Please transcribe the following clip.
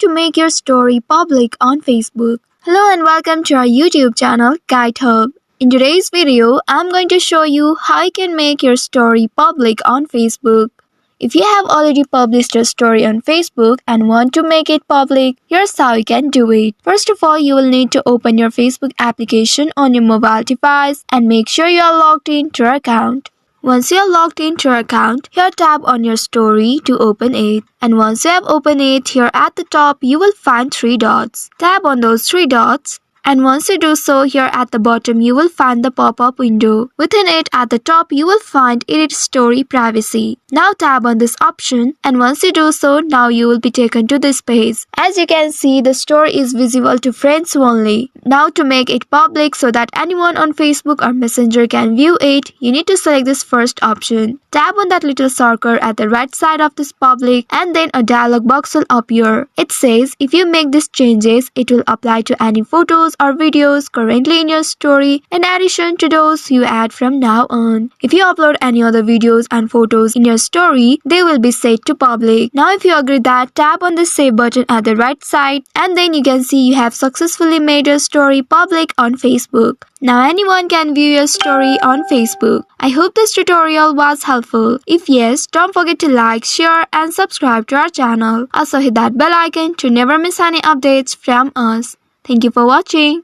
to make your story public on Facebook. Hello and welcome to our YouTube channel Guide Hub. In today's video, I'm going to show you how you can make your story public on Facebook. If you have already published your story on Facebook and want to make it public, here's how you can do it. First of all, you will need to open your Facebook application on your mobile device and make sure you are logged into your account. Once you are logged into your account, here tap on your story to open it. And once you have opened it, here at the top you will find 3 dots. Tap on those 3 dots. And once you do so, here at the bottom you will find the pop-up window. Within it at the top you will find Edit Story Privacy. Now tap on this option, and once you do so, now you will be taken to this page. As you can see, the story is visible to friends only. Now to make it public so that anyone on Facebook or Messenger can view it, you need to select this first option. Tap on that little circle at the right side of this public, and then a dialog box will appear. It says if you make these changes, it will apply to any photos or videos currently in your story in addition to those you add from now on. If you upload any other videos and photos in your story, they will be set to public. Now if you agree that, tap on the save button at the right side, and then you can see you have successfully made your story public on Facebook. Now anyone can view your story on Facebook. I hope this tutorial was helpful. If yes, don't forget to like, share and subscribe to our channel. Also hit that bell icon to never miss any updates from us. Thank you for watching.